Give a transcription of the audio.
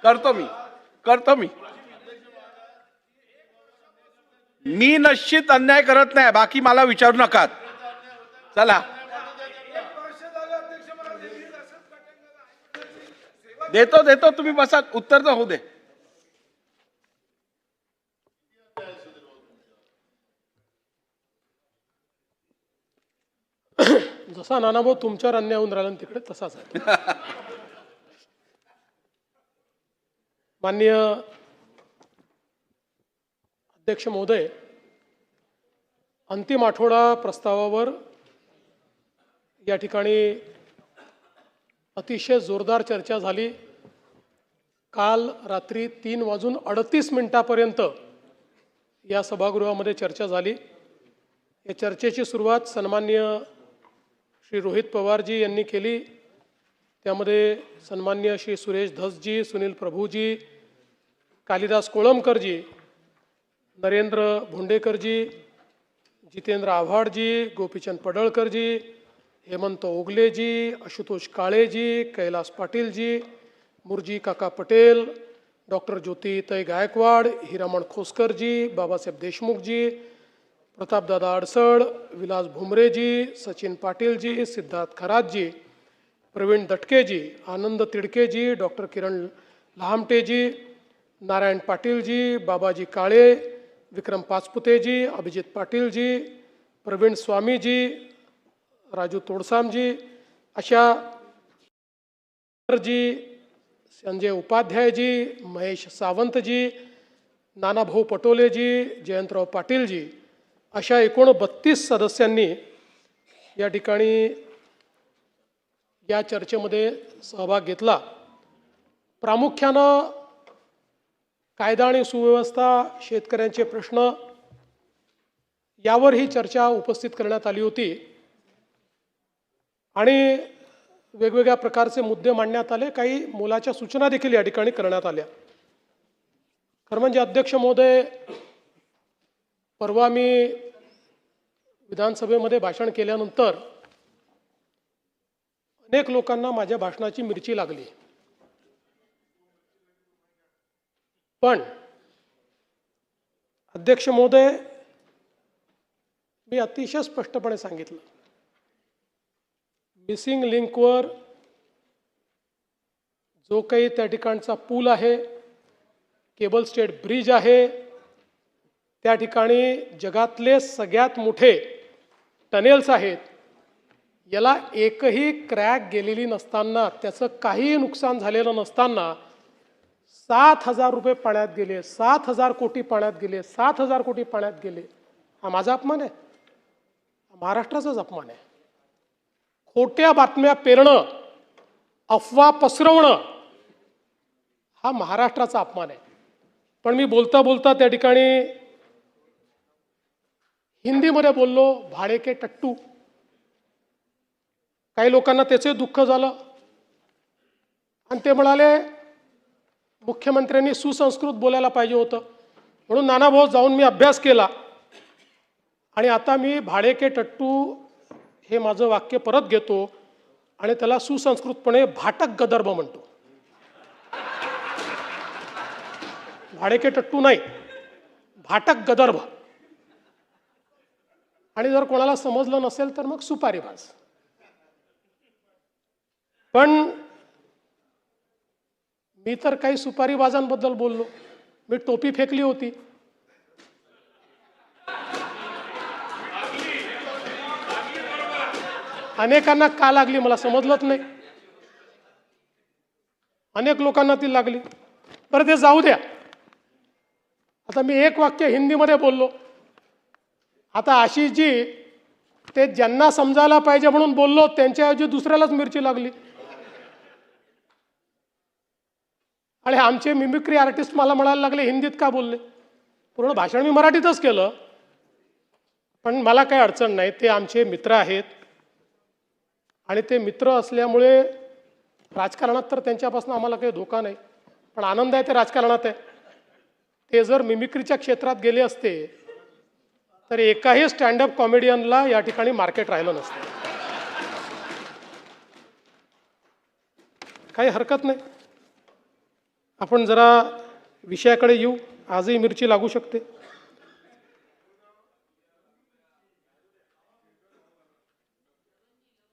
करतो मी निश्चित अन्याय करत नाही, बाकी मला विचारू नका. चला देतो तुम्ही बसा, उत्तर तर होऊ दे. जसा नानाभाऊ तुमच्यावर अन्याय होऊन राहिला तिकडे तसाच आहे. माननीय अध्यक्ष महोदय, अंतिम आठवडा प्रस्तावावर या ठिकाणी अतिशय जोरदार चर्चा झाली. काल रात्री 3:38 या सभागृहामध्ये चर्चा झाली. या चर्चेची सुरुवात सन्माननीय श्री रोहित पवारजी यांनी केली. त्यामध्ये सन्माननीय श्री सुरेश धसजी, सुनील प्रभूजी, कालिदास कोळंबकरजी, नरेंद्र भोंडेकरजी, जितेंद्र आव्हाडजी, गोपीचंद पडळकरजी, हेमंत ओगलेजी, आशुतोष काळेजी, कैलास पाटीलजी, मुरजी काका पटेल, डॉक्टर ज्योतिताई गायकवाड, हिरामण खोसकरजी, बाबासाहेब देशमुखजी, प्रतापदादा अडसड, विलास भुमरेजी, सचिन पाटीलजी, सिद्धार्थ खरातजी, प्रवीण दटकेजी, आनंद तिडकेजी, डॉक्टर किरण लहामटेजी, नारायण पाटीलजी, बाबाजी काळे, विक्रम पाचपुतेजी, अभिजित पाटीलजी, प्रवीण स्वामीजी, राजू तोडसामजी, अशा जी, संजय उपाध्यायजी, महेश सावंतजी, नानाभाऊ पटोलेजी, जयंतराव पाटीलजी, अशा एकूण 32 सदस्यांनी या ठिकाणी या चर्चेमध्ये सहभाग घेतला. प्रामुख्यानं कायदा आणि सुव्यवस्था, शेतकऱ्यांचे प्रश्न यावर ही चर्चा उपस्थित करण्यात आली होती आणि वेगवेगळ्या प्रकारचे मुद्दे मांडण्यात आले. काही मोलाच्या सूचना देखील या ठिकाणी करण्यात आल्या. खरं म्हणजे अध्यक्ष महोदय, परवा मी विधानसभेमध्ये भाषण केल्यानंतर अनेक लोकांना माझ्या भाषणाची मिरची लागली. पण अध्यक्ष महोदय, मी अतिशय स्पष्टपणे सांगितलं, मिसिंग लिंकवर जो काही त्या ठिकाणचा पूल आहे, केबल स्टेट ब्रिज आहे, त्या ठिकाणी जगातले सगळ्यात मोठे टनेल्स आहेत, याला एकही क्रॅक गेलेली नसताना, त्याचं काहीही नुकसान झालेलं नसताना 7,000 रुपये पाण्यात गेले, 7,000 कोटी पाण्यात गेले, 7,000 कोटी पाण्यात गेले. हा माझा अपमान आहे? महाराष्ट्राचाच अपमान आहे. खोट्या बातम्या पेरणं, अफवा पसरवणं हा महाराष्ट्राचा अपमान आहे. पण मी बोलता बोलता त्या ठिकाणी हिंदीमध्ये बोललो, भाडे के टट्टू. काही लोकांना त्याचे दुःख झालं आणि ते म्हणाले मुख्यमंत्र्यांनी सुसंस्कृत बोलायला पाहिजे होतं. म्हणून नानाभाऊ जाऊन मी अभ्यास केला आणि आता मी भाडे के टट्टू हे माझं वाक्य परत घेतो आणि त्याला सुसंस्कृतपणे भाटक गदर्भ म्हणतो. भाडे के टट्टू नाही, भाटक गदर्भ. आणि जर कोणाला समजलं नसेल तर मग सुपारीबाज. पण मी तर काही सुपारीबाजांबद्दल बोललो. मी टोपी फेकली होती. अनेकांना का लागली मला समजलंच नाही. अनेक लोकांना ती लागली. बरं ते जाऊ द्या. आता मी एक वाक्य हिंदीमध्ये बोललो. आता आशिषजी ते ज्यांना समजायला पाहिजे म्हणून बोललो, त्यांच्याऐवजी दुसऱ्यालाच मिरची लागली. आणि आमचे मिमिक्री आर्टिस्ट मला म्हणायला लागले हिंदीत का बोलले. पूर्ण भाषण मी मराठीतच केलं. पण मला काही अडचण नाही. ते आमचे मित्र आहेत आणि ते मित्र असल्यामुळे राजकारणात तर त्यांच्यापासून आम्हाला काही धोका नाही. पण आनंद आहे ते राजकारणात आहे. ते जर मिमिक्रीच्या क्षेत्रात गेले असते तर एकाही स्टँडअप कॉमेडियनला या ठिकाणी मार्केट राहिलं नसतं. काही हरकत नाही. आपण जरा विषयाकडे येऊ. आजही मिरची लागू शकते.